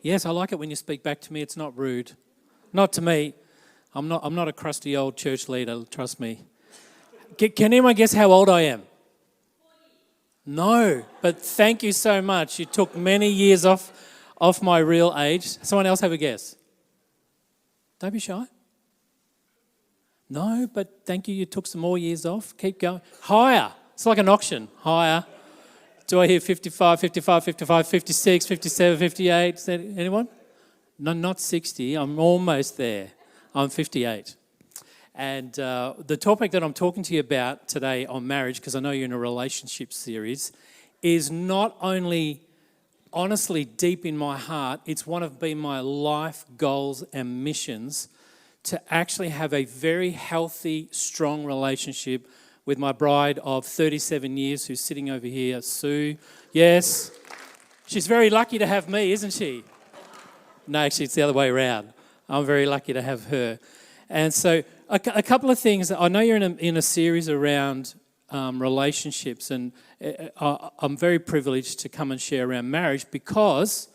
Yes, I like it when you speak back to me. It's not rude. Not to me. I'm not a crusty old church leader, trust me. Can anyone guess how old I am? No, but thank you so much. You took many years off my real age. Someone else have a guess? Don't be shy. No, but thank you. You took some more years off. Keep going. Higher. It's like an auction. Higher. Do I hear 55, 55, 55, 56, 57, 58? Is that anyone? No, not 60. I'm almost there. I'm 58. And the topic that I'm talking to you about today on marriage, because I know you're in a relationship series, is not only honestly deep in my heart, it's one of been my life goals and missions to actually have a very healthy, strong relationship with my bride of 37 years who's sitting over here, Sue. Yes, she's very lucky to have me, isn't she? No, actually, it's the other way around. I'm very lucky to have her. And so a couple of things. I know you're in a series around relationships, and I'm very privileged to come and share around marriage because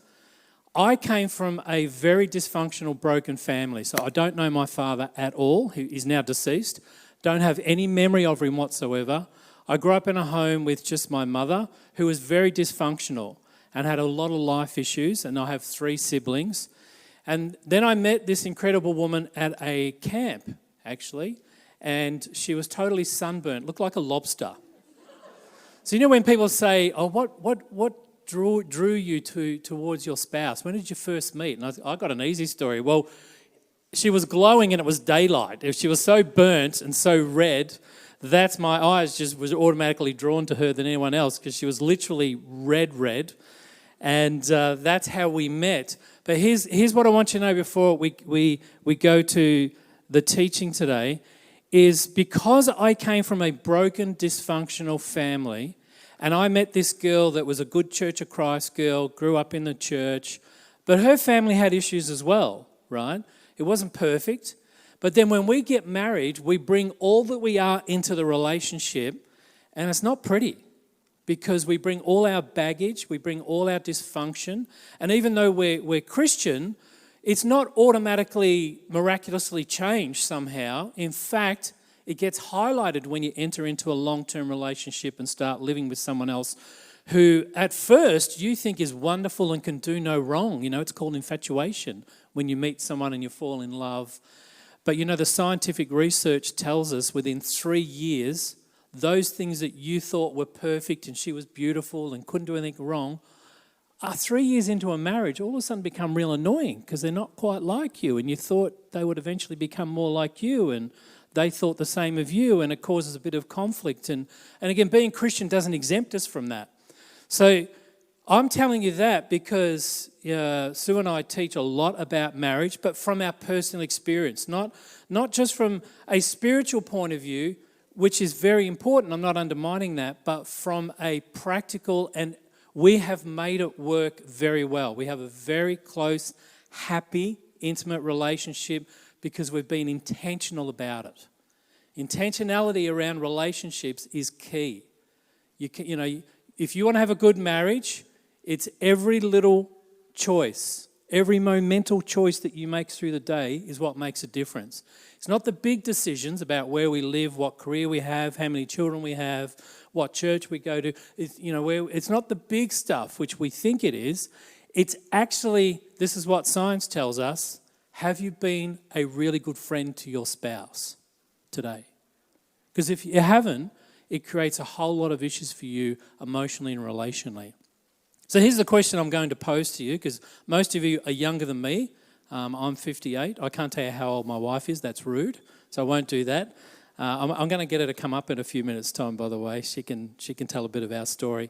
I came from a very dysfunctional, broken family. So I don't know my father at all. He is now deceased. Don't have any memory of him whatsoever. I grew up in a home with just my mother, who was very dysfunctional and had a lot of life issues, and I have 3 siblings. And then I met this incredible woman at a camp, actually, and she was totally sunburnt, looked like a lobster. So you know when people say, "Oh, what drew you towards your spouse? When did you first meet?" And I got an easy story. Well, she was glowing and it was daylight. If she was so burnt and so red, that's my eyes just was automatically drawn to her than anyone else because she was literally red. And that's how we met. But here's what I want you to know before we go to the teaching today, is because I came from a broken, dysfunctional family, and I met this girl that was a good Church of Christ girl, grew up in the church, but her family had issues as well, right? It wasn't perfect. But then when we get married, we bring all that we are into the relationship, and it's not pretty. Because we bring all our baggage, we bring all our dysfunction. And even though we're Christian, it's not automatically miraculously changed somehow. In fact, it gets highlighted when you enter into a long-term relationship and start living with someone else who at first you think is wonderful and can do no wrong. You know, it's called infatuation when you meet someone and you fall in love. But you know, the scientific research tells us within 3 years, those things that you thought were perfect and she was beautiful and couldn't do anything wrong, 3 years into a marriage, all of a sudden become real annoying because they're not quite like you, and you thought they would eventually become more like you, and they thought the same of you, and it causes a bit of conflict. And again, being Christian doesn't exempt us from that. So I'm telling you that because Sue and I teach a lot about marriage, but from our personal experience, not just from a spiritual point of view, which is very important, I'm not undermining that, but from a practical, and we have made it work very well. We have a very close, happy, intimate relationship because we've been intentional about it. Intentionality around relationships is key. You know, if you want to have a good marriage, it's every little choice, every momental choice that you make through the day is what makes a difference. It's not the big decisions about where we live, what career we have, how many children we have, what church we go to. It's not the big stuff, which we think it is. It's actually, this is what science tells us, have you been a really good friend to your spouse today? Because if you haven't, it creates a whole lot of issues for you emotionally and relationally. So here's the question I'm going to pose to you, because most of you are younger than me. I'm 58. I can't tell you how old my wife is. That's rude. So I won't do that. I'm going to get her to come up in a few minutes' time, by the way. She can tell a bit of our story.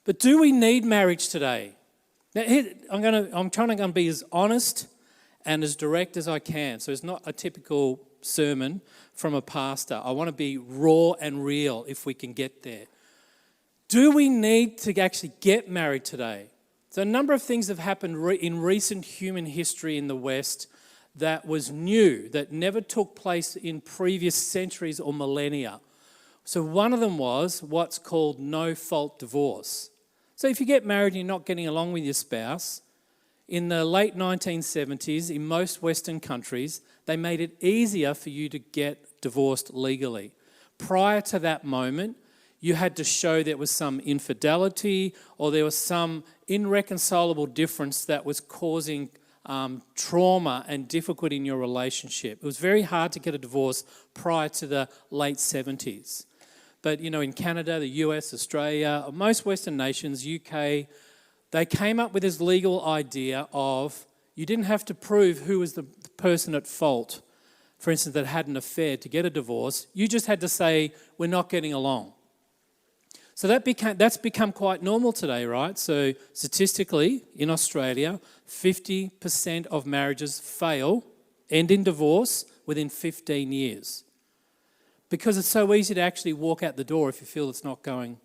But do we need marriage today? Now, I'm trying to be as honest and as direct as I can. So it's not a typical sermon from a pastor. I want to be raw and real if we can get there. Do we need to actually get married today? So a number of things have happened in recent human history in the West that was new, that never took place in previous centuries or millennia. So one of them was what's called no-fault divorce. So if you get married and you're not getting along with your spouse, in the late 1970s, in most Western countries, they made it easier for you to get divorced legally. Prior to that moment, you had to show there was some infidelity or there was some irreconcilable difference that was causing trauma and difficulty in your relationship. It was very hard to get a divorce prior to the late 70s. But, in Canada, the US, Australia, most Western nations, UK, they came up with this legal idea of you didn't have to prove who was the person at fault, for instance, that had an affair to get a divorce. You just had to say, we're not getting along. So that's become quite normal today, right? So statistically, in Australia, 50% of marriages end in divorce within 15 years. Because it's so easy to actually walk out the door if you feel it's not going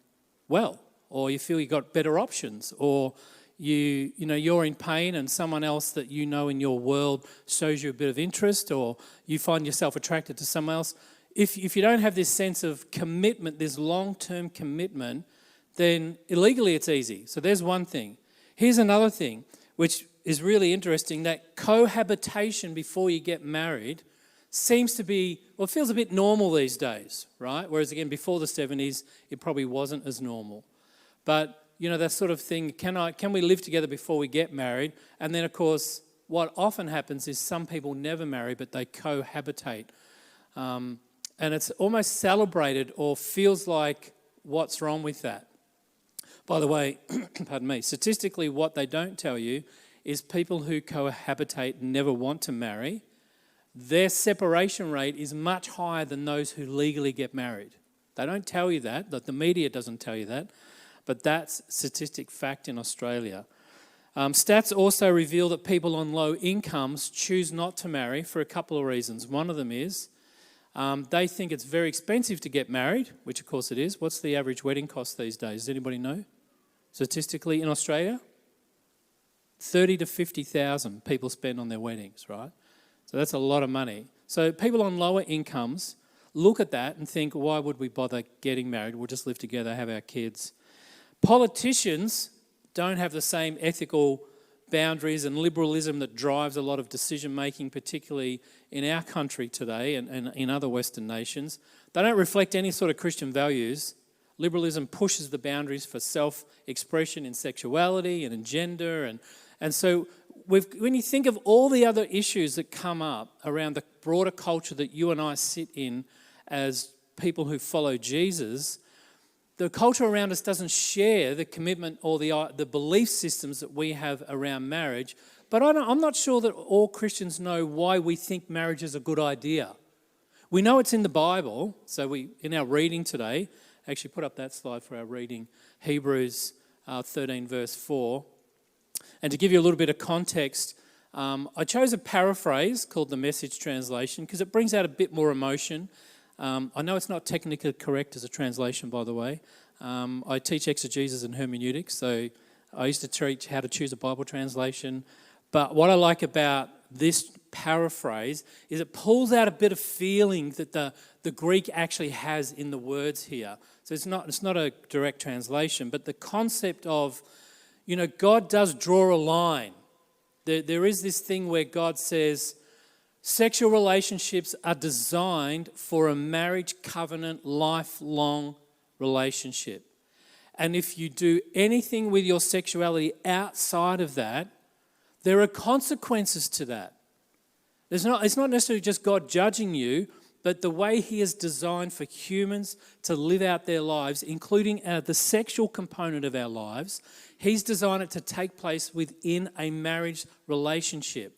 well, or you feel you've got better options, or you're in pain and someone else that you know in your world shows you a bit of interest, or you find yourself attracted to someone else. If you don't have this sense of commitment, this long-term commitment, then illegally it's easy. So there's one thing. Here's another thing, which is really interesting, that cohabitation before you get married seems to be, it feels a bit normal these days, right? Whereas again, before the 70s, it probably wasn't as normal. But, that sort of thing, can we live together before we get married? And then, of course, what often happens is some people never marry, but they cohabitate. And it's almost celebrated or feels like, what's wrong with that? By the way, pardon me, statistically what they don't tell you is people who cohabitate and never want to marry, their separation rate is much higher than those who legally get married. They don't tell you that the media doesn't tell you that, but that's statistic fact in Australia. Stats also reveal that people on low incomes choose not to marry for a couple of reasons. One of them is they think it's very expensive to get married, which of course it is. What's the average wedding cost these days? Does anybody know? Statistically in Australia, 30 to 50,000 people spend on their weddings, right? So that's a lot of money. So people on lower incomes look at that and think, why would we bother getting married? We'll just live together, have our kids. Politicians don't have the same ethical boundaries and liberalism that drives a lot of decision-making, particularly in our country today and in other Western nations. They don't reflect any sort of Christian values. Liberalism pushes the boundaries for self-expression in sexuality and in gender. And so when you think of all the other issues that come up around the broader culture that you and I sit in as people who follow Jesus, the culture around us doesn't share the commitment or the belief systems that we have around marriage. But I'm not sure that all Christians know why we think marriage is a good idea. We know it's in the Bible. So in our reading today, actually put up that slide for our reading, Hebrews 13 verse 4. And to give you a little bit of context, I chose a paraphrase called the Message Translation because it brings out a bit more emotion. I know it's not technically correct as a translation, by the way. I teach exegesis and hermeneutics, so I used to teach how to choose a Bible translation. But what I like about this paraphrase is it pulls out a bit of feeling that the Greek actually has in the words here. So it's not a direct translation, but the concept of, God does draw a line. There is this thing where God says, sexual relationships are designed for a marriage covenant, lifelong relationship. And if you do anything with your sexuality outside of that, there are consequences to that. It's not necessarily just God judging you, but the way He has designed for humans to live out their lives, including the sexual component of our lives, He's designed it to take place within a marriage relationship.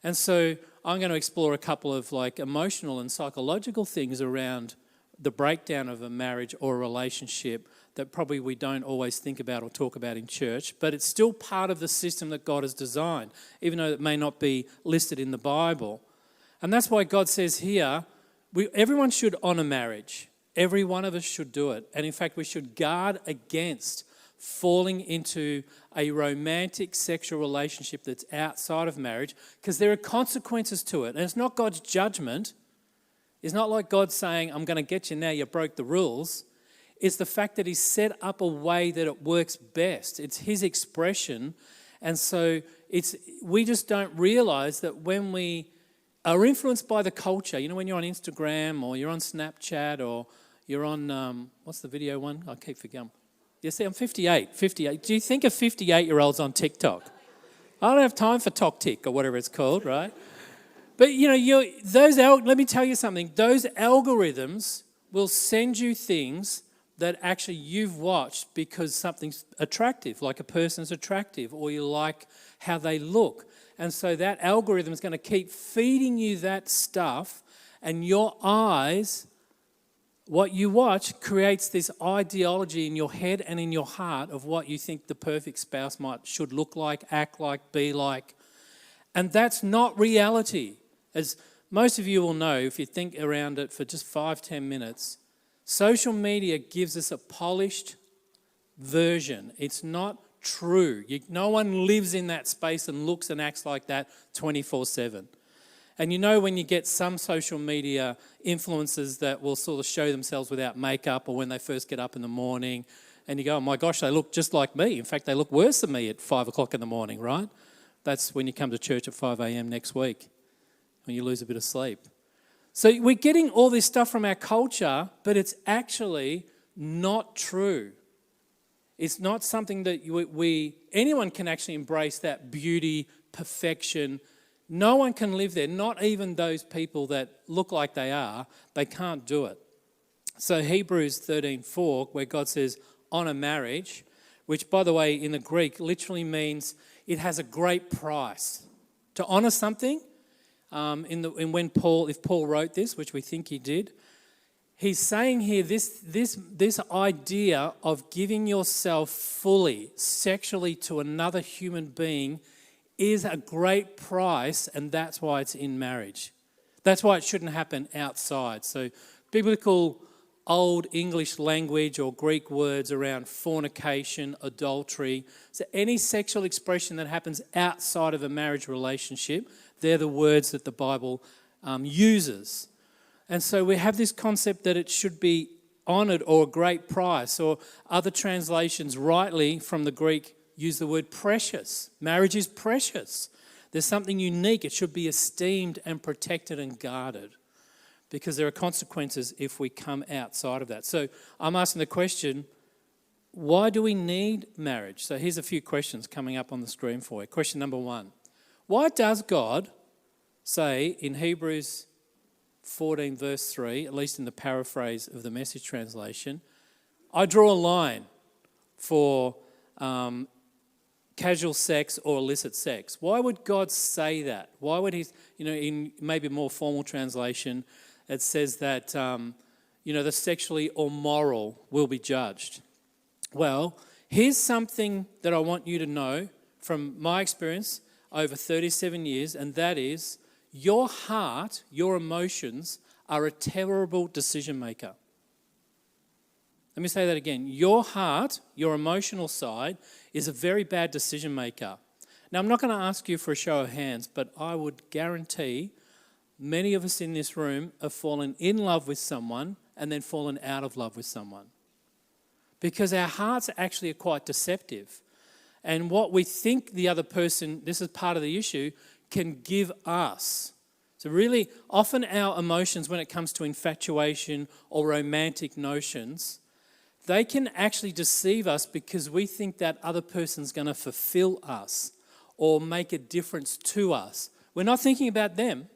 And so I'm going to explore a couple of emotional and psychological things around the breakdown of a marriage or a relationship that probably we don't always think about or talk about in church, but it's still part of the system that God has designed, even though it may not be listed in the Bible. And that's why God says here, everyone should honour marriage. Every one of us should do it. And in fact, we should guard against falling into a romantic sexual relationship that's outside of marriage, because there are consequences to it. And it's not God's judgment. It's not like God saying, I'm going to get you now, you broke the rules. It's the fact that He's set up a way that it works best. It's His expression. And so we just don't realize that when we are influenced by the culture, when you're on Instagram or you're on Snapchat or you're on, what's the video one? I keep forgetting. You see, I'm 58. Do you think a 58-year-old's on TikTok? I don't have time for TokTik or whatever it's called, right? But, let me tell you something. Those algorithms will send you things that actually you've watched because something's attractive, like a person's attractive, or you like how they look. And so that algorithm is going to keep feeding you that stuff, and your eyes, what you watch, creates this ideology in your head and in your heart of what you think the perfect spouse should look like, act like, be like. And that's not reality. As most of you will know, if you think around it for just 5-10 minutes, social media gives us a polished version. It's not true. No one lives in that space and looks and acts like that 24/7. And when you get some social media influencers that will sort of show themselves without makeup or when they first get up in the morning, and you go, oh my gosh, they look just like me. In fact, they look worse than me at 5 o'clock in the morning, right? That's when you come to church at 5 a.m. next week, when you lose a bit of sleep. So we're getting all this stuff from our culture, but it's actually not true. It's not something that anyone can actually embrace, that beauty, perfection. No one can live there, not even those people that look like they are. They can't do it. So Hebrews 13:4, where God says, honour marriage, which, by the way, in the Greek literally means it has a great price. To honour something, if Paul wrote this, which we think he did, he's saying here this idea of giving yourself fully sexually to another human being is a great price, and that's why it's in marriage. That's why it shouldn't happen outside. So biblical old English language or Greek words around fornication, adultery, so any sexual expression that happens outside of a marriage relationship, they're the words that the Bible uses. And so we have this concept that it should be honoured or a great price, or other translations rightly from the Greek use the word precious. Marriage is precious. There's something unique. It should be esteemed and protected and guarded, because there are consequences if we come outside of that. So I'm asking the question, why do we need marriage? So here's a few questions coming up on the screen for you. Question number 1. Why does God say in Hebrews 14 verse 3, at least in the paraphrase of the Message translation, I draw a line for casual sex or illicit sex? Why would God say that? Why would he, in maybe a more formal translation, it says that, the sexually immoral will be judged? Well, here's something that I want you to know from my experience over 37 years, and that is your heart, your emotions are a terrible decision maker. Let me say that again. Your heart, your emotional side, is a very bad decision maker. Now, I'm not going to ask you for a show of hands, but I would guarantee many of us in this room have fallen in love with someone and then fallen out of love with someone. Because our hearts actually are quite deceptive. And what we think the other person, this is part of the issue, can give us. So really, often our emotions when it comes to infatuation or romantic notions, they can actually deceive us because we think that other person's going to fulfill us or make a difference to us. We're not thinking about them.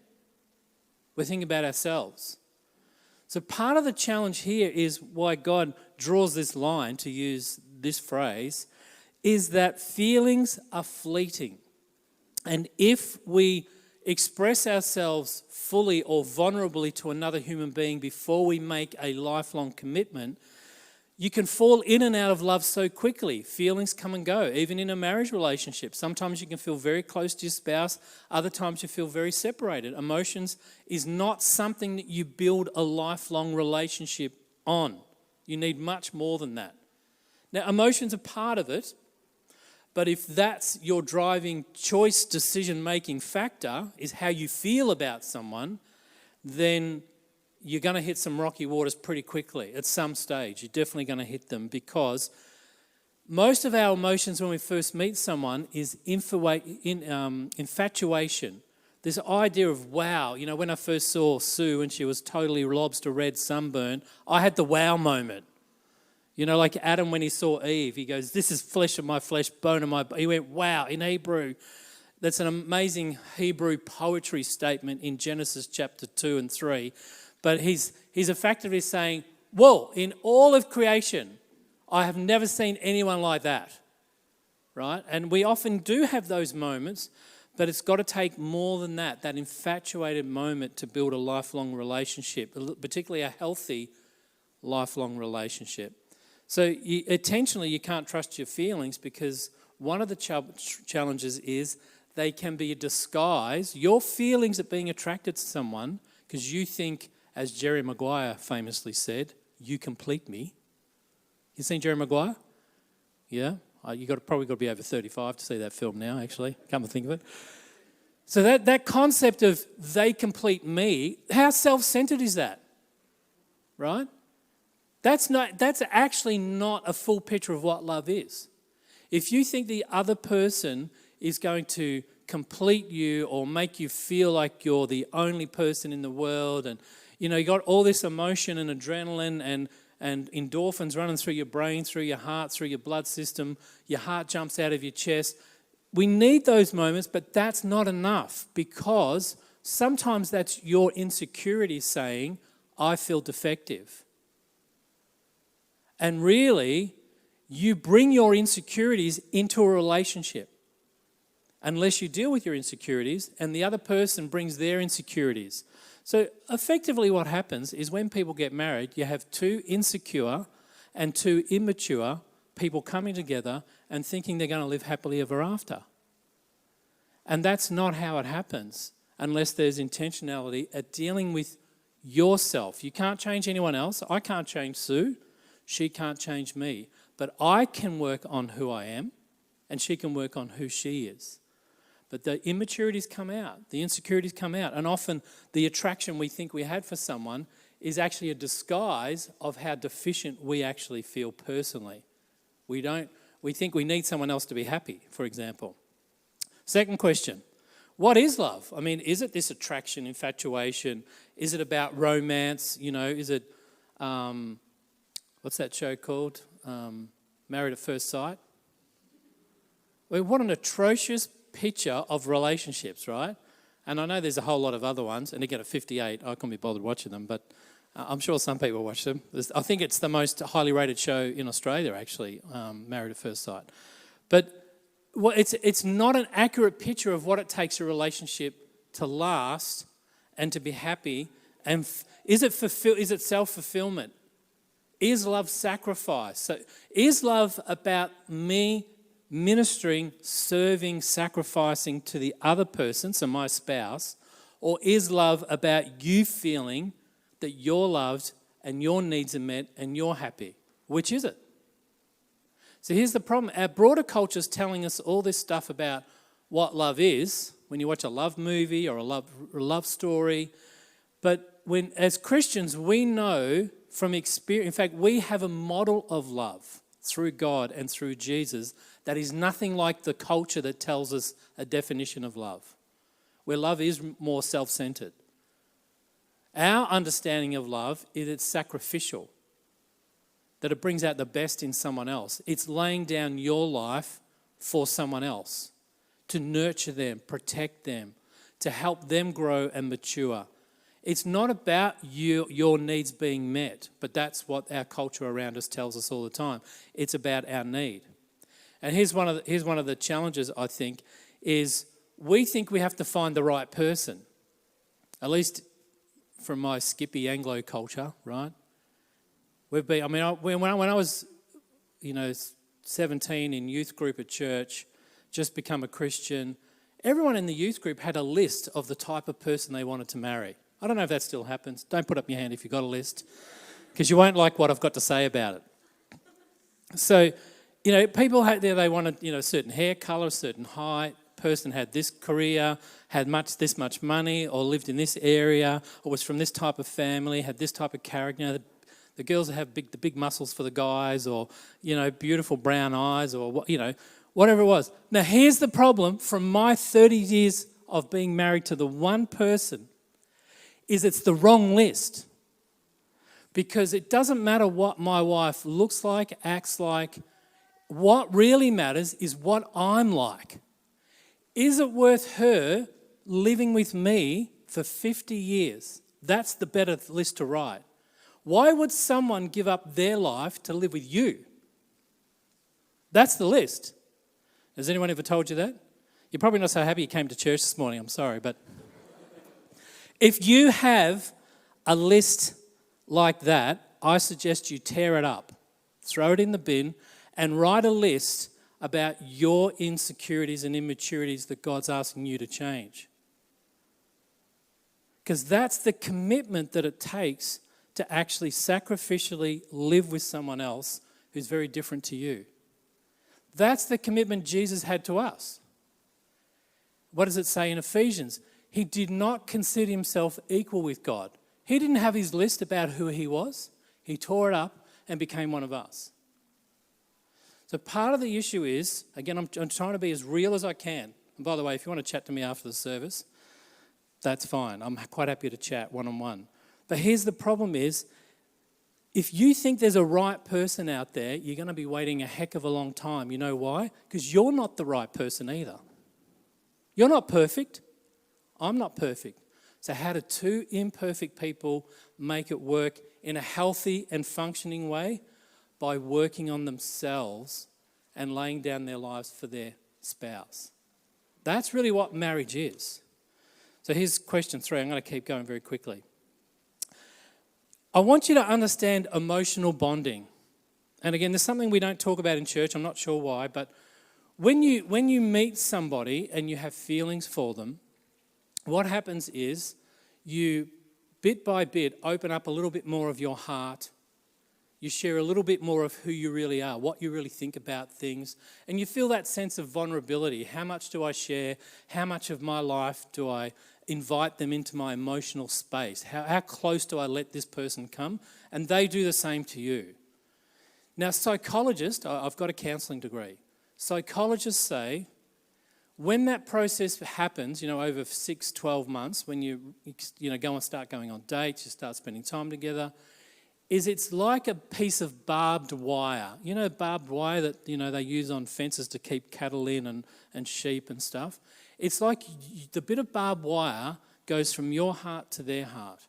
We're thinking about ourselves. So part of the challenge here is why God draws this line, to use this phrase, is that feelings are fleeting. And if we express ourselves fully or vulnerably to another human being before we make a lifelong commitment, you can fall in and out of love so quickly. Feelings come and go, even in a marriage relationship. Sometimes you can feel very close to your spouse. Other times you feel very separated. Emotions is not something that you build a lifelong relationship on. You need much more than that. Now, emotions are part of it, but if that's your driving choice decision-making factor, is how you feel about someone, then you're going to hit some rocky waters pretty quickly at some stage. You're definitely going to hit them, because Most of our emotions when we first meet someone is infatuation. This idea of wow. You know, when I first saw Sue and she was totally lobster red sunburn, I had the wow moment. You know, like Adam when he saw Eve, he goes, this is flesh of my flesh, bone of my bone. He went, wow, in Hebrew. That's an amazing Hebrew poetry statement in Genesis chapter 2 and 3. But he's effectively saying, whoa, in all of creation, I have never seen anyone like that, right? And we often do have those moments, but it's got to take more than that infatuated moment to build a lifelong relationship, particularly a healthy lifelong relationship. So intentionally, you can't trust your feelings because one of the challenges is they can be a disguise. Your feelings at being attracted to someone because you think, as Jerry Maguire famously said, you complete me. You seen Jerry Maguire? Yeah? Probably got to be over 35 to see that film now, actually, come to think of it. So that concept of they complete me, how self-centered is that? Right? That's actually not a full picture of what love is. If you think the other person is going to complete you or make you feel like you're the only person in the world and, you know, you got all this emotion and adrenaline and endorphins running through your brain, through your heart, through your blood system, your heart jumps out of your chest. We need those moments, but that's not enough because sometimes that's your insecurity saying, I feel defective. And really, you bring your insecurities into a relationship unless you deal with your insecurities and the other person brings their insecurities. So effectively what happens is when people get married, you have two insecure and two immature people coming together and thinking they're going to live happily ever after. And that's not how it happens unless there's intentionality at dealing with yourself. You can't change anyone else. I can't change Sue. She can't change me. But I can work on who I am and she can work on who she is. But the immaturities come out, the insecurities come out, and often the attraction we think we had for someone is actually a disguise of how deficient we actually feel personally. We think we need someone else to be happy, for example. Second question, what is love? I mean, is it this attraction, infatuation? Is it about romance? You know, is it, what's that show called? Married at First Sight? Well, what an atrocious picture of relationships, right? And I know there's a whole lot of other ones, and again at 58, I couldn't be bothered watching them, but I'm sure some people watch them. I think it's the most highly rated show in Australia, actually, Married at First Sight. But it's not an accurate picture of what it takes a relationship to last and to be happy. And is it self-fulfillment? Is love sacrifice? So is love about me ministering, serving, sacrificing to the other person, so my spouse, or is love about you feeling that you're loved and your needs are met and you're happy? Which is it? So here's the problem. Our broader culture is telling us all this stuff about what love is when you watch a love movie or a love story. But as Christians, we know from experience, in fact, we have a model of love through God and through Jesus that is nothing like the culture that tells us a definition of love, where love is more self-centered. Our understanding of love is it's sacrificial, that it brings out the best in someone else. It's laying down your life for someone else, to nurture them, protect them, to help them grow and mature. It's not about your needs being met, but that's what our culture around us tells us all the time. It's about our need. And here's one of the challenges, I think, is we think we have to find the right person. At least from my Skippy Anglo culture, right? When I was, 17 in youth group at church, just become a Christian, everyone in the youth group had a list of the type of person they wanted to marry. I don't know if that still happens. Don't put up your hand if you've got a list, because you won't like what I've got to say about it. So, people they wanted, a certain hair colour, a certain height. Person had this career, had this much money, or lived in this area, or was from this type of family, had this type of character. The girls that have the big muscles for the guys, or, beautiful brown eyes, or, whatever it was. Now, here's the problem from my 30 years of being married to the one person, is it's the wrong list. Because it doesn't matter what my wife looks like, acts like. What really matters is what I'm like. Is it worth her living with me for 50 years? That's the better list to write. Why would someone give up their life to live with you? That's the list. Has anyone ever told you that? You're probably not so happy you came to church this morning, I'm sorry. But if you have a list like that, I suggest you tear it up, throw it in the bin, and write a list about your insecurities and immaturities that God's asking you to change. Because that's the commitment that it takes to actually sacrificially live with someone else who's very different to you. That's the commitment Jesus had to us. What does it say in Ephesians? He did not consider himself equal with God. He didn't have his list about who he was. He tore it up and became one of us. So part of the issue is, again, I'm trying to be as real as I can. And by the way, if you want to chat to me after the service, that's fine. I'm quite happy to chat one-on-one. But here's the problem is, if you think there's a right person out there, you're going to be waiting a heck of a long time. You know why? Because you're not the right person either. You're not perfect. I'm not perfect. So how do two imperfect people make it work in a healthy and functioning way? By working on themselves and laying down their lives for their spouse. That's really what marriage is. So here's question 3. I'm going to keep going very quickly. I want you to understand emotional bonding. And again, there's something we don't talk about in church. I'm not sure why, but when you meet somebody and you have feelings for them, what happens is you, bit by bit, open up a little bit more of your heart. You share a little bit more of who you really are, what you really think about things, and you feel that sense of vulnerability. How much do I share? How much of my life do I invite them into my emotional space? How close do I let this person come? And they do the same to you. Now, psychologists, I've got a counselling degree. Psychologists say when that process happens, over 6, 12 months, when you go and start going on dates, you start spending time together, it's like a piece of barbed wire. Barbed wire that, they use on fences to keep cattle in and sheep and stuff. It's like the bit of barbed wire goes from your heart to their heart.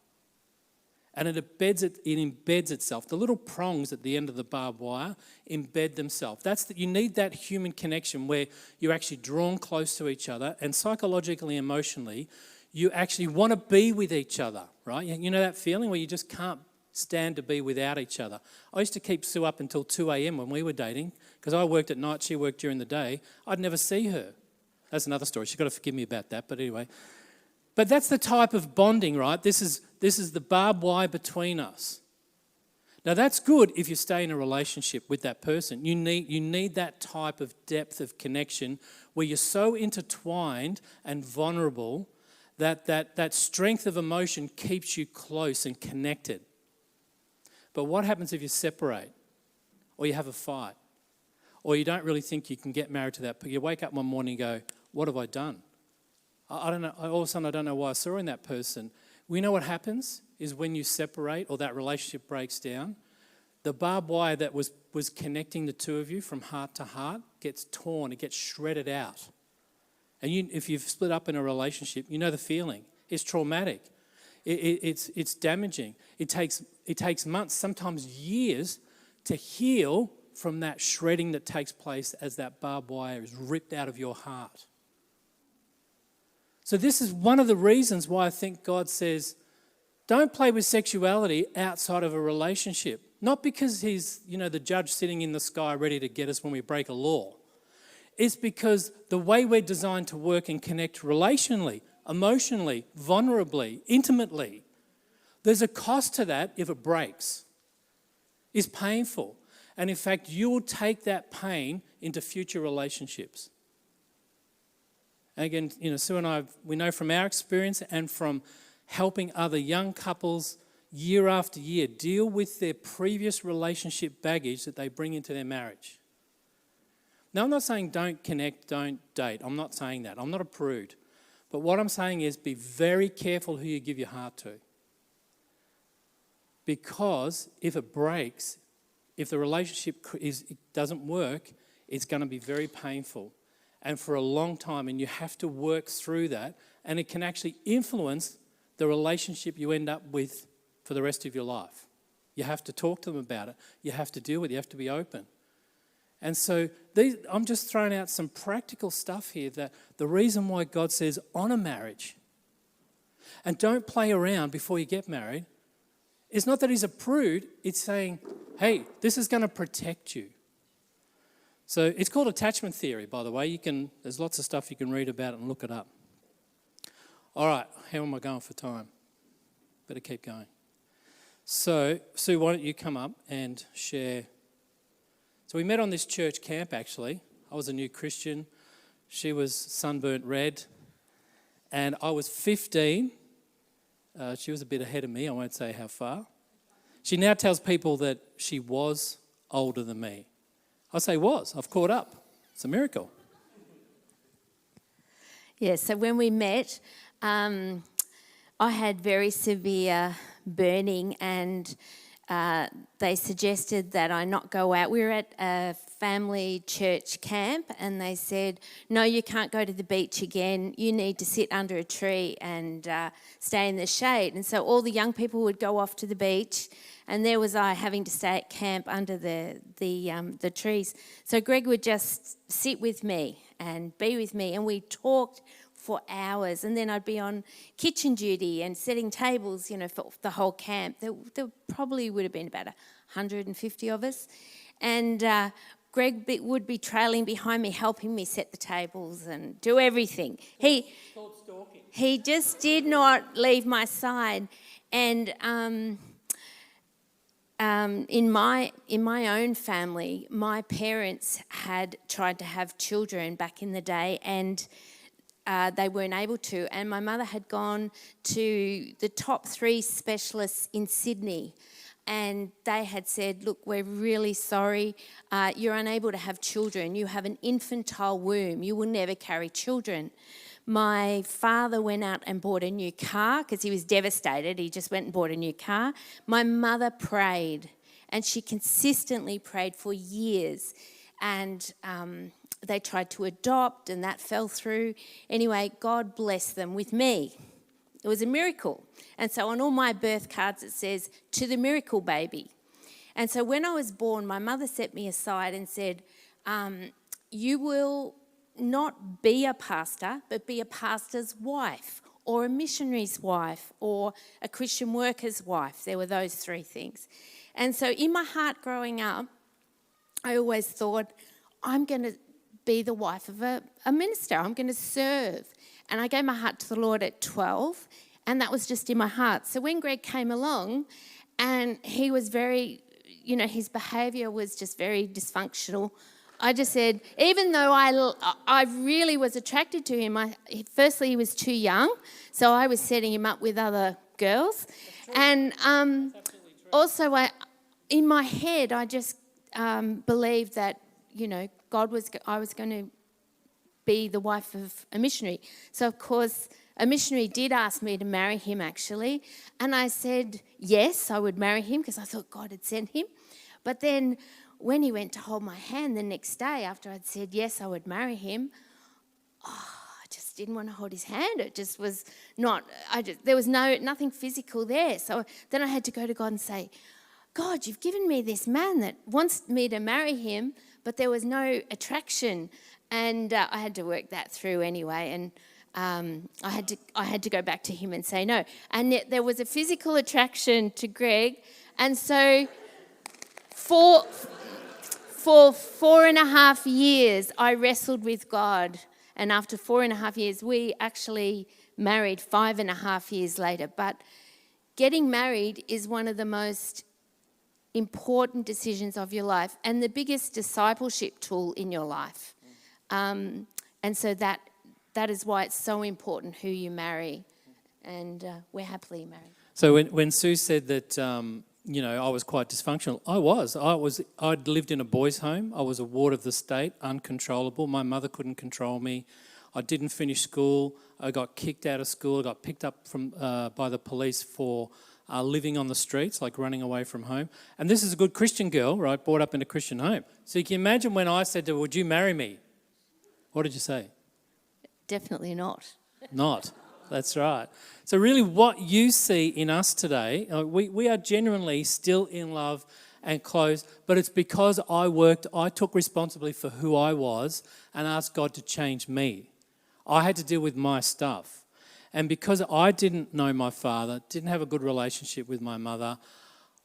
And it embeds itself. The little prongs at the end of the barbed wire embed themselves. You need that human connection where you're actually drawn close to each other, and psychologically, emotionally, you actually want to be with each other, right? You know that feeling where you just can't stand to be without each other. I used to keep Sue up until 2 a.m. when we were dating, because I worked at night, she worked during the day. I'd never see her. That's another story. She's got to forgive me about that, but anyway. But that's the type of bonding, right? This is the barbed wire between us. Now that's good if you stay in a relationship with that person. You need that type of depth of connection where you're so intertwined and vulnerable that strength of emotion keeps you close and connected. But what happens if you separate, or you have a fight, or you don't really think you can get married to that? But you wake up one morning and go, what have I done? I don't know. All of a sudden, I don't know why I saw in that person. We know what happens is when you separate or that relationship breaks down, the barbed wire that was connecting the two of you from heart to heart gets torn. It gets shredded out. And if you've split up in a relationship, you know the feeling. It's traumatic. It's damaging. It takes months, sometimes years, to heal from that shredding that takes place as that barbed wire is ripped out of your heart. So this is one of the reasons why I think God says, don't play with sexuality outside of a relationship. Not because he's, the judge sitting in the sky ready to get us when we break a law. It's because the way we're designed to work and connect relationally, emotionally, vulnerably, intimately, there's a cost to that if it breaks. It's painful. And in fact, you will take that pain into future relationships. And again, Sue and I, we know from our experience and from helping other young couples, year after year, deal with their previous relationship baggage that they bring into their marriage. Now, I'm not saying don't connect, don't date. I'm not saying that. I'm not a prude. But what I'm saying is be very careful who you give your heart to. Because if it breaks, if the relationship it doesn't work, it's going to be very painful and for a long time, and you have to work through that, and it can actually influence the relationship you end up with for the rest of your life. You have to talk to them about it. You have to deal with it. You have to be open. And so I'm just throwing out some practical stuff here that the reason why God says honour marriage and don't play around before you get married, it's not that he's a prude, it's saying, hey, this is going to protect you. So it's called attachment theory, by the way. There's lots of stuff you can read about it and look it up. All right, how am I going for time? Better keep going. So, Sue, why don't you come up and share. So we met on this church camp, actually. I was a new Christian. She was sunburnt red. And I was 15. She was a bit ahead of me. I won't say how far. She now tells people that she was older than me. I say was. I've caught up. It's a miracle. Yeah, so when we met, I had very severe burning, and they suggested that I not go out. We were at a family church camp, and they said, no, you can't go to the beach again. You need to sit under a tree and stay in the shade. And so all the young people would go off to the beach, and there was I having to stay at camp under the trees. So Greg would just sit with me and be with me, and we talked for hours, and then I'd be on kitchen duty and setting tables, for the whole camp. There probably would have been about 150 of us, and Greg would be trailing behind me, helping me set the tables and do everything. He just did not leave my side, and in my own family, my parents had tried to have children back in the day, and they weren't able to. And my mother had gone to the top 3 specialists in Sydney, and they had said, look, we're really sorry. You're unable to have children. You have an infantile womb. You will never carry children. My father went out and bought a new car because he was devastated. He just went and bought a new car. My mother prayed, and she consistently prayed for years. And they tried to adopt, and that fell through. Anyway, God blessed them with me. It was a miracle. And so on all my birth cards it says, to the miracle baby. And so when I was born, my mother set me aside and said, you will not be a pastor, but be a pastor's wife, or a missionary's wife, or a Christian worker's wife. There were those 3 things. And so in my heart growing up, I always thought, I'm going to be the wife of a minister. I'm going to serve. And I gave my heart to the Lord at 12, and that was just in my heart. So when Greg came along, and he was very, his behaviour was just very dysfunctional, I just said, even though I really was attracted to him, firstly he was too young, so I was setting him up with other girls. And also in my head I just believed that, I was going to be the wife of a missionary. So, of course, a missionary did ask me to marry him, actually. And I said, yes, I would marry him because I thought God had sent him. But then when he went to hold my hand the next day after I'd said, yes, I would marry him, I just didn't want to hold his hand. It just was not, there was nothing physical there. So then I had to go to God and say, God, you've given me this man that wants me to marry him, but there was no attraction. And I had to work that through anyway. And I had to go back to him and say no. And yet there was a physical attraction to Greg. And so for 4.5 years, I wrestled with God. And after 4.5 years, we actually married 5.5 years later. But getting married is one of the most important decisions of your life and the biggest discipleship tool in your life. And so that is why it's so important who you marry. And we're happily married. So when Sue said that, I was quite dysfunctional, I'd lived in a boys' home. I was a ward of the state, uncontrollable. My mother couldn't control me. I didn't finish school. I got kicked out of school. I got picked up by the police for living on the streets, like running away from home. And this is a good Christian girl, right, brought up in a Christian home. So you can imagine when I said to her, would you marry me? What did you say? Definitely not. Not. That's right. So really what you see in us today, we are genuinely still in love and close, but it's because I took responsibility for who I was and asked God to change me. I had to deal with my stuff. And because I didn't know my father, didn't have a good relationship with my mother,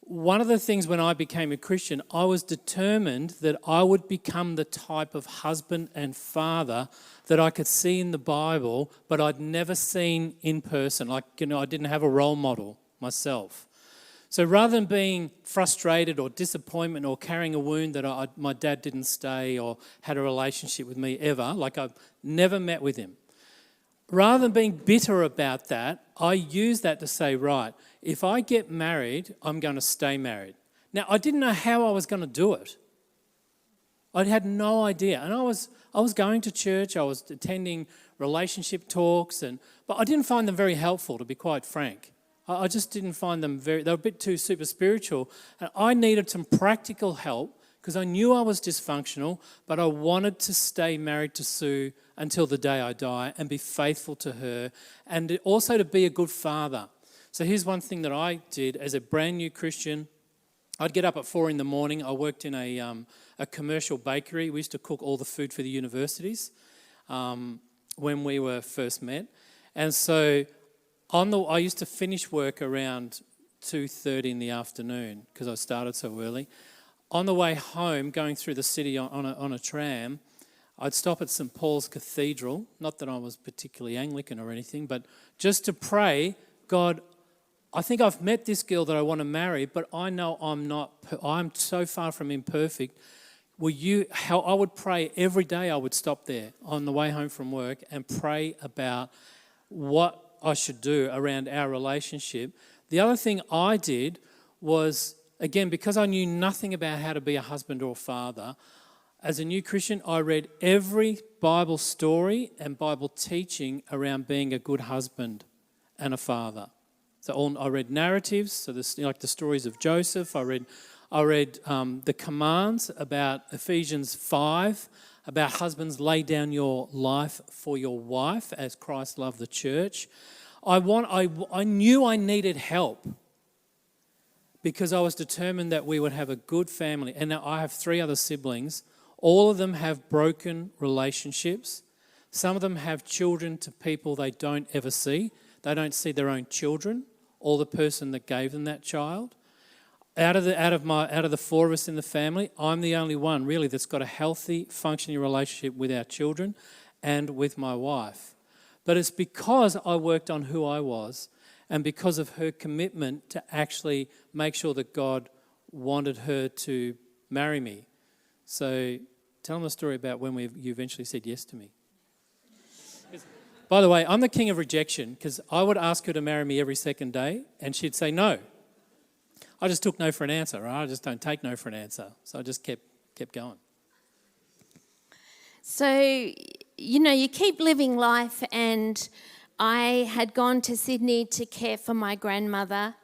one of the things when I became a Christian, I was determined that I would become the type of husband and father that I could see in the Bible, but I'd never seen in person. I didn't have a role model myself. So rather than being frustrated or disappointment or carrying a wound that my dad didn't stay or had a relationship with me ever, like I've never met with him, rather than being bitter about that, I used that to say, right, if I get married, I'm going to stay married. Now, I didn't know how I was going to do it. I had no idea. And I was going to church, I was attending relationship talks, but I didn't find them very helpful, to be quite frank. I just didn't find them they were a bit too super spiritual. And I needed some practical help because I knew I was dysfunctional, but I wanted to stay married to Sue until the day I die and be faithful to her, and also to be a good father. So here's one thing that I did as a brand new Christian. I'd get up at 4 a.m. I worked in a commercial bakery. We used to cook all the food for the universities when we were first met. And so I used to finish work around 2:30 in the afternoon because I started so early. On the way home, going through the city on a tram, I'd stop at St. Paul's Cathedral. Not that I was particularly Anglican or anything, but just to pray, God, I think I've met this girl that I want to marry, but I know I'm so far from imperfect. I would pray every day. I would stop there on the way home from work and pray about what I should do around our relationship. The other thing I did was, again, because I knew nothing about how to be a husband or a father, as a new Christian, I read every Bible story and Bible teaching around being a good husband and a father. So I read narratives, so like the stories of Joseph. I read the commands about Ephesians 5, about husbands, lay down your life for your wife as Christ loved the church. I knew I needed help because I was determined that we would have a good family. And now I have 3 other siblings. All of them have broken relationships. Some of them have children to people they don't ever see. They don't see their own children or the person that gave them that child. Out of the 4 of us in the family, I'm the only one really that's got a healthy, functioning relationship with our children and with my wife. But it's because I worked on who I was and because of her commitment to actually make sure that God wanted her to marry me. So tell them a story about when you eventually said yes to me. By the way, I'm the king of rejection because I would ask her to marry me every second day and she'd say no. I just took no for an answer, right? I just don't take no for an answer. So I just kept going. So, you keep living life, and I had gone to Sydney to care for my grandmother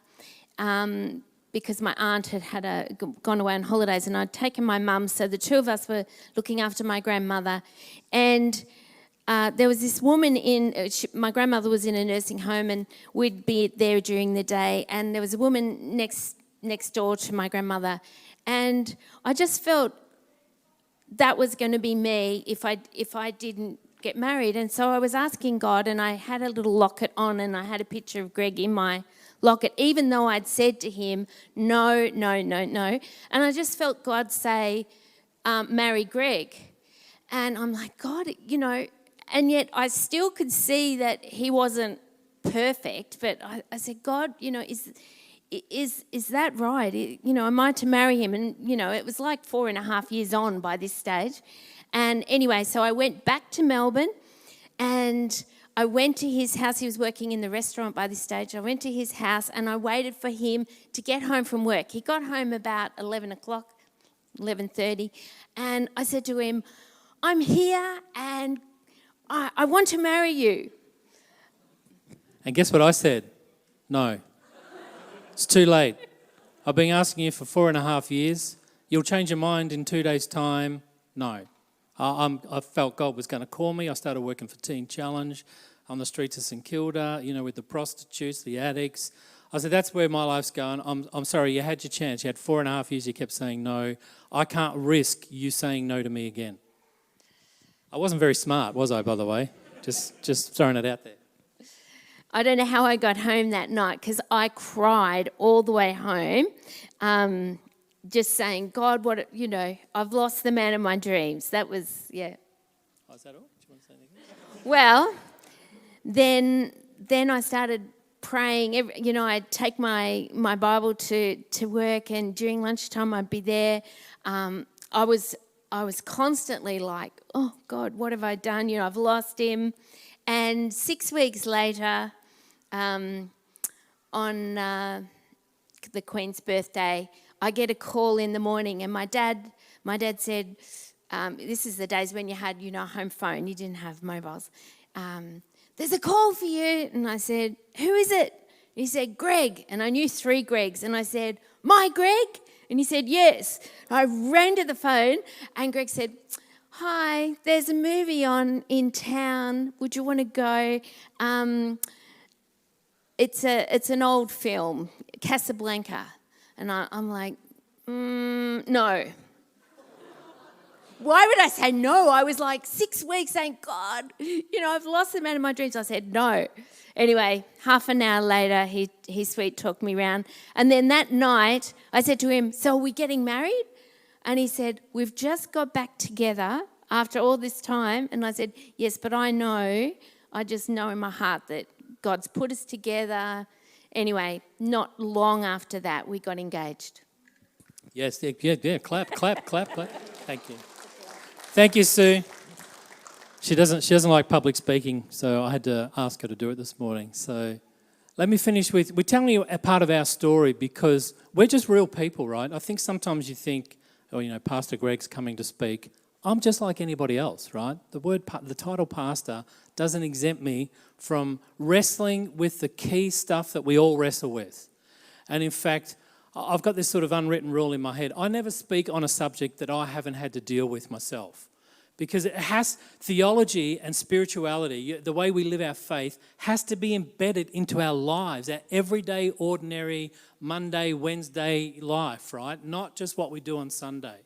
because my aunt had gone away on holidays, and I'd taken my mum, so the 2 of us were looking after my grandmother. And there was this woman my grandmother was in a nursing home, and we'd be there during the day, and there was a woman next door to my grandmother, and I just felt that was going to be me if I didn't get married. And so I was asking God, and I had a little locket on, and I had a picture of Greg in my locket, even though I'd said to him, no, no, no, no. And I just felt God say, marry Greg. And I'm like, God, and yet I still could see that he wasn't perfect, but I said, God, is that right? Am I to marry him? And, it was like 4.5 years on by this stage. And anyway, so I went back to Melbourne, and I went to his house. He was working in the restaurant by this stage. I went to his house and I waited for him to get home from work. He got home about 11 o'clock, 11:30, and I said to him, I'm here and I want to marry you. And guess what I said? No. It's too late. I've been asking you for 4.5 years. You'll change your mind in 2 days' time. No. I felt God was going to call me. I started working for Teen Challenge on the streets of St Kilda, with the prostitutes, the addicts. I said, that's where my life's going. I'm sorry, you had your chance. You had 4.5 years, you kept saying no. I can't risk you saying no to me again. I wasn't very smart, was I, by the way? Just throwing it out there. I don't know how I got home that night because I cried all the way home, just saying, God, I've lost the man of my dreams. That was, yeah. Oh, is that all? Do you want to say anything? Well, then I started praying. I'd take my Bible to work, and during lunchtime I'd be there. I was constantly like, oh, God, what have I done? I've lost him. And 6 weeks later, on the Queen's birthday, I get a call in the morning, and my dad said, this is the days when you had, a home phone. You didn't have mobiles. There's a call for you. And I said, who is it? He said, Greg. And I knew 3 Gregs. And I said, my Greg? And he said, yes. I ran to the phone, and Greg said, hi, there's a movie on in town. Would you want to go? It's an old film, Casablanca. And I'm like, no. Why would I say no? I was like 6 weeks saying, God, I've lost the man of my dreams. I said no. Anyway, half an hour later, he sweet talked me round. And then that night, I said to him, so are we getting married? And he said, we've just got back together after all this time. And I said, yes, but I just know in my heart that God's put us together. Anyway, not long after that, we got engaged. Yes, yeah. Clap. Thank you. Thank you, Sue. She doesn't like public speaking, so I had to ask her to do it this morning. So let me finish we're telling you a part of our story because we're just real people, right? I think sometimes you think, Pastor Greg's coming to speak. I'm just like anybody else, right? The title pastor doesn't exempt me from wrestling with the key stuff that we all wrestle with. And in fact, I've got this sort of unwritten rule in my head. I never speak on a subject that I haven't had to deal with myself. Because it has theology and spirituality, the way we live our faith, has to be embedded into our lives, our everyday, ordinary, Monday, Wednesday life, right? Not just what we do on Sunday.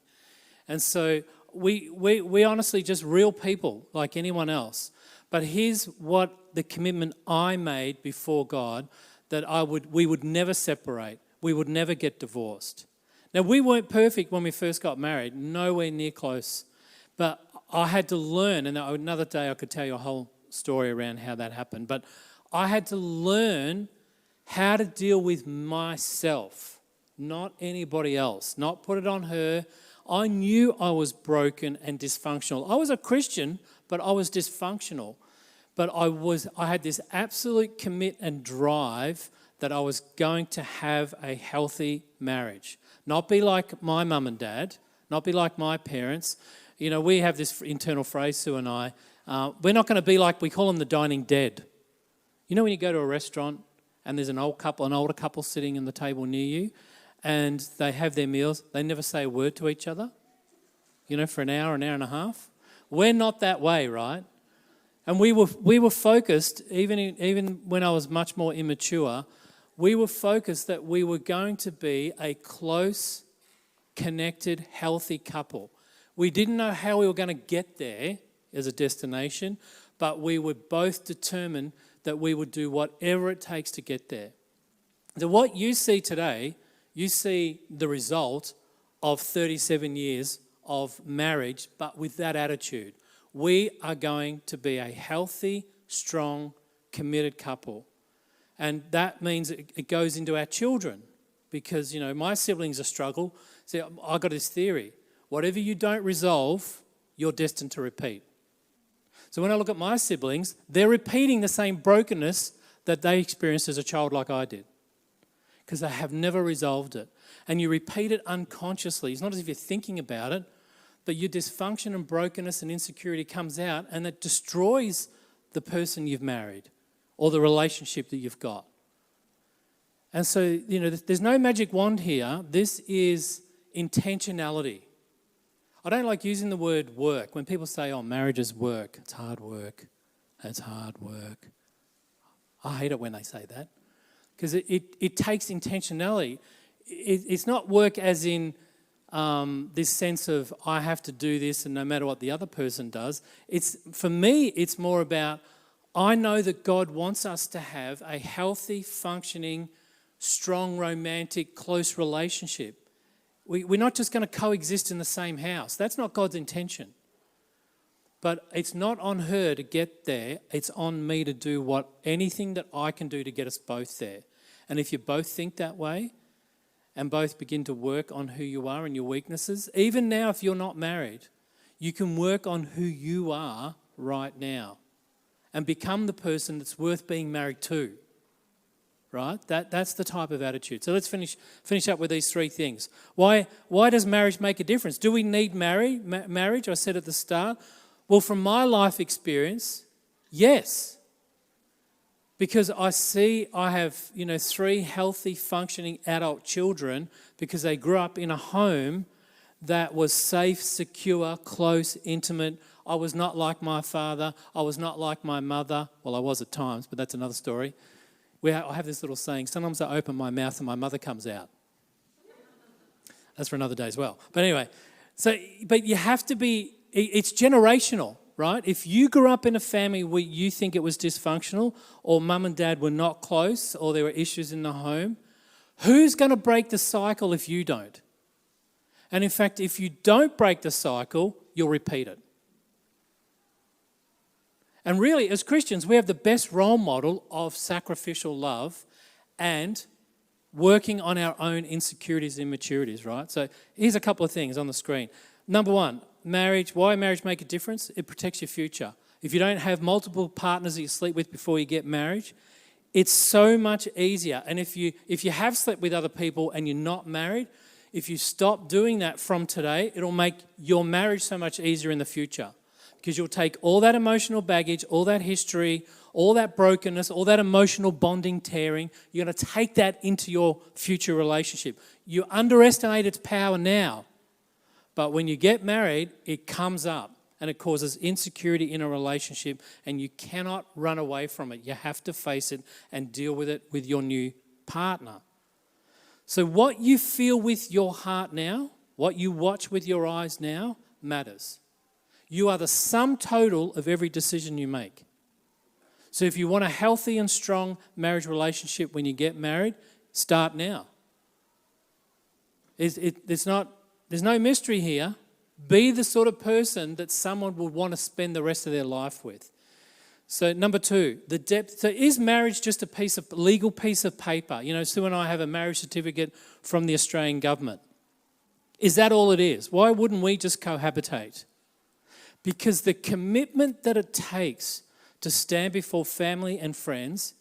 And so we honestly just real people like anyone else. But here's what the commitment I made before God, that we would never separate. We would never get divorced. Now, we weren't perfect when we first got married, nowhere near close. But I had to learn, and another day I could tell you a whole story around how that happened, but I had to learn how to deal with myself, not anybody else, not put it on her. I knew I was broken and dysfunctional. I was a Christian, but I was dysfunctional. But I had this absolute commit and drive that I was going to have a healthy marriage. Not be like my mum and dad, not be like my parents. We have this internal phrase, Sue and I, we're not going to be like, we call them the dining dead. When you go to a restaurant and there's an older couple sitting in the table near you and they have their meals, they never say a word to each other, for an hour and a half. We're not that way, right? And we were focused, even when I was much more immature, we were focused that we were going to be a close, connected, healthy couple. We didn't know how we were going to get there as a destination, but we were both determined that we would do whatever it takes to get there. So what you see today, you see the result of 37 years of marriage, but with that attitude. We are going to be a healthy, strong, committed couple. And that means it goes into our children because, my siblings are struggle. See, I got this theory. Whatever you don't resolve, you're destined to repeat. So when I look at my siblings, they're repeating the same brokenness that they experienced as a child like I did, because they have never resolved it. And you repeat it unconsciously. It's not as if you're thinking about it, but your dysfunction and brokenness and insecurity comes out, and it destroys the person you've married or the relationship that you've got. And so, there's no magic wand here. This is intentionality. I don't like using the word work. When people say, oh, marriage is work, it's hard work, it's hard work. I hate it when they say that, because it takes intentionality. It's not work as in this sense of I have to do this and no matter what the other person does. For me, it's more about I know that God wants us to have a healthy, functioning, strong, romantic, close relationship. We're not just going to coexist in the same house. That's not God's intention. But it's not on her to get there. It's on me to do anything that I can do to get us both there. And if you both think that way and both begin to work on who you are and your weaknesses, even now if you're not married, you can work on who you are right now and become the person that's worth being married to. Right? That's the type of attitude. So let's finish up with these three things. Why does marriage make a difference? Do we need marriage? I said at the start. Well, from my life experience, yes. Because I have, three healthy, functioning adult children because they grew up in a home that was safe, secure, close, intimate. I was not like my father. I was not like my mother. Well, I was at times, but that's another story. I have this little saying, sometimes I open my mouth and my mother comes out. That's for another day as well. But anyway, but you have to be, it's generational, right? If you grew up in a family where you think it was dysfunctional or mum and dad were not close or there were issues in the home, who's going to break the cycle if you don't? And in fact, if you don't break the cycle, you'll repeat it. And really, as Christians, we have the best role model of sacrificial love and working on our own insecurities and immaturities, right? So here's a couple of things on the screen. Number one, marriage. Why marriage make a difference? It protects your future. If you don't have multiple partners that you sleep with before you get married, it's so much easier. And if you have slept with other people and you're not married, if you stop doing that from today, it'll make your marriage so much easier in the future. Because you'll take all that emotional baggage, all that history, all that brokenness, all that emotional bonding, tearing, you're going to take that into your future relationship. You underestimate its power now, but when you get married, it comes up and it causes insecurity in a relationship and you cannot run away from it. You have to face it and deal with it with your new partner. So what you feel with your heart now, what you watch with your eyes now, matters. You are the sum total of every decision you make. So if you want a healthy and strong marriage relationship when you get married, start now. There's no mystery here. Be the sort of person that someone would want to spend the rest of their life with. So number two, the depth. So is marriage just a legal piece of paper? Sue and I have a marriage certificate from the Australian government. Is that all it is? Why wouldn't we just cohabitate? Because the commitment that it takes to stand before family and friends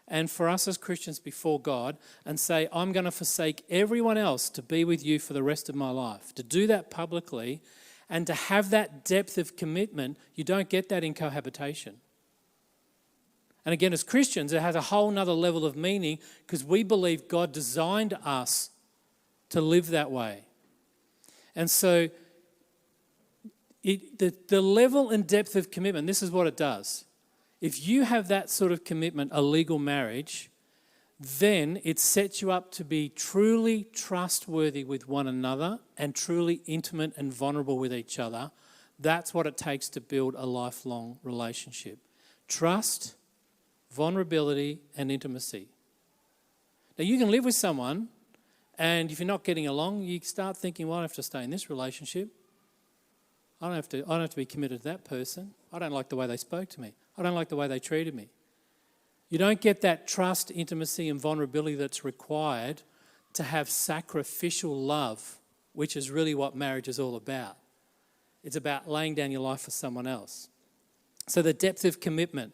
and for us as Christians before God and say, I'm going to forsake everyone else to be with you for the rest of my life. To do that publicly and to have that depth of commitment, you don't get that in cohabitation. And again, as Christians, it has a whole nother level of meaning because we believe God designed us to live that way. And so the level and depth of commitment, this is what it does. If you have that sort of commitment, a legal marriage, then it sets you up to be truly trustworthy with one another and truly intimate and vulnerable with each other. That's what it takes to build a lifelong relationship. Trust, vulnerability, and intimacy. Now, you can live with someone, and if you're not getting along, you start thinking, well, I have to stay in this relationship. I don't have to be committed to that person. I don't like the way they spoke to me. I don't like the way they treated me. You don't get that trust, intimacy, and vulnerability that's required to have sacrificial love, which is really what marriage is all about. It's about laying down your life for someone else. So the depth of commitment,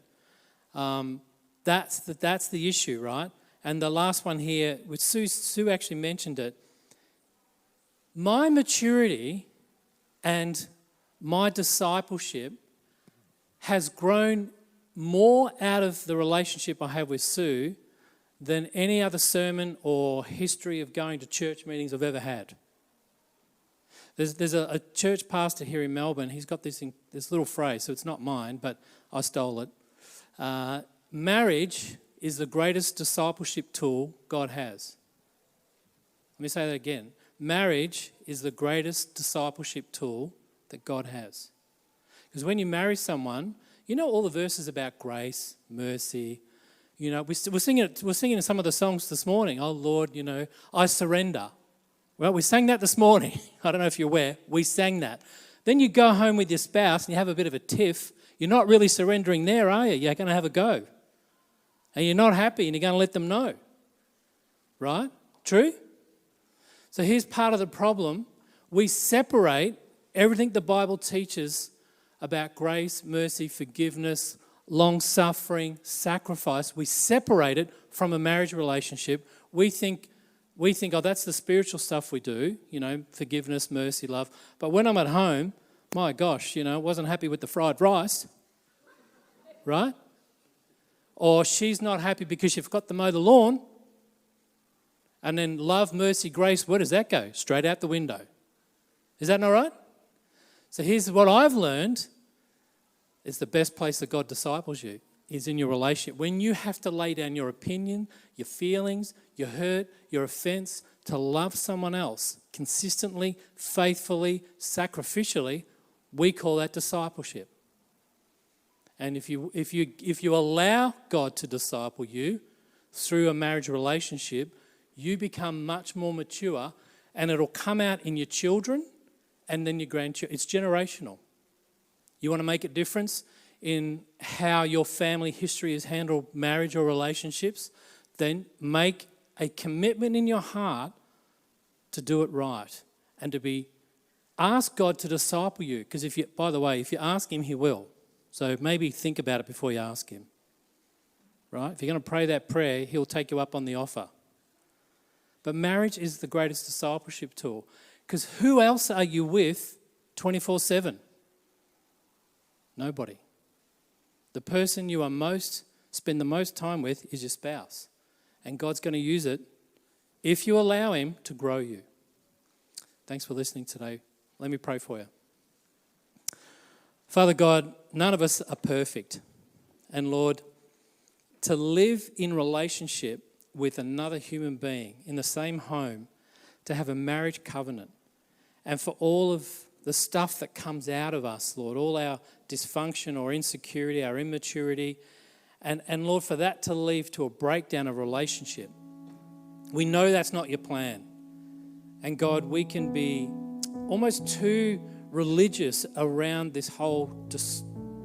that's the issue, right? And the last one here, which Sue actually mentioned it, my maturity and my discipleship has grown more out of the relationship I have with Sue than any other sermon or history of going to church meetings I've ever had. There's a church pastor here in Melbourne. He's got this little phrase, so it's not mine, but I stole it. Marriage is the greatest discipleship tool God has. Let me say that again. Marriage is the greatest discipleship tool that God has. Because when you marry someone, you know all the verses about grace, mercy. You know, we're singing some of the songs this morning. Oh Lord, you know, I surrender. Well, we sang that this morning. I don't know if you're aware. We sang that. Then you go home with your spouse and you have a bit of a tiff. You're not really surrendering there, are you? You're going to have a go. And you're not happy and you're going to let them know. Right? True? So here's part of the problem. We separate everything the Bible teaches about grace, mercy, forgiveness, long-suffering, sacrifice. We separate it from a marriage relationship. We think, oh, that's the spiritual stuff we do, you know, forgiveness, mercy, love. But when I'm at home, my gosh, you know, wasn't happy with the fried rice, right? Or she's not happy because she forgot to mow the lawn. And then love, mercy, grace, where does that go? Straight out the window. Is that not right? So here's what I've learned. It's the best place that God disciples you, is in your relationship. When you have to lay down your opinion, your feelings, your hurt, your offense, to love someone else consistently, faithfully, sacrificially, we call that discipleship. And if you allow God to disciple you through a marriage relationship, you become much more mature, and it'll come out in your children and then your grandchildren. It's generational. You want to make a difference in how your family history has handled marriage or relationships, then make a commitment in your heart to do it right and to ask God to disciple you. Because if you ask Him, He will. So maybe think about it before you ask Him. Right? If you're going to pray that prayer, He'll take you up on the offer. But marriage is the greatest discipleship tool. Because who else are you with 24/7? Nobody. The person you spend the most time with is your spouse. And God's going to use it if you allow Him to grow you. Thanks for listening today. Let me pray for you. Father God, none of us are perfect. And Lord, to live in relationship with another human being in the same home, to have a marriage covenant, and for all of the stuff that comes out of us, Lord, all our dysfunction or insecurity, our immaturity, and Lord, for that to lead to a breakdown of relationship. We know that's not your plan. And God, we can be almost too religious around this whole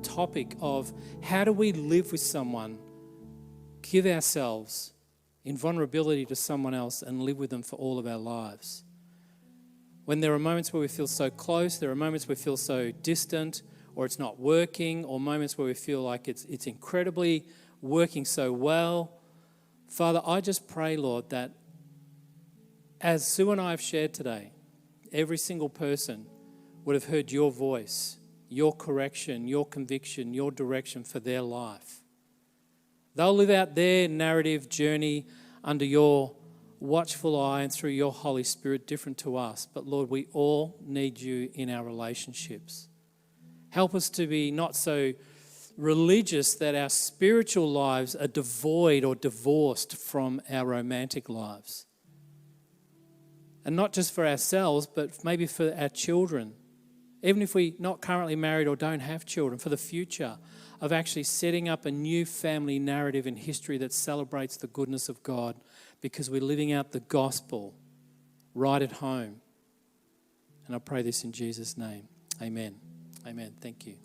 topic of how do we live with someone, give ourselves in vulnerability to someone else and live with them for all of our lives. When there are moments where we feel so close, there are moments where we feel so distant, or it's not working, or moments where we feel like it's incredibly working so well. Father, I just pray, Lord, that as Sue and I have shared today, every single person would have heard your voice, your correction, your conviction, your direction for their life. They'll live out their narrative journey under your watchful eye and through your Holy Spirit, different to us. But Lord, we all need you in our relationships. Help us to be not so religious that our spiritual lives are devoid or divorced from our romantic lives. And not just for ourselves, but maybe for our children. Even if we're not currently married or don't have children, for the future of actually setting up a new family narrative in history that celebrates the goodness of God, because we're living out the gospel right at home. And I pray this in Jesus' name. Amen. Amen. Thank you.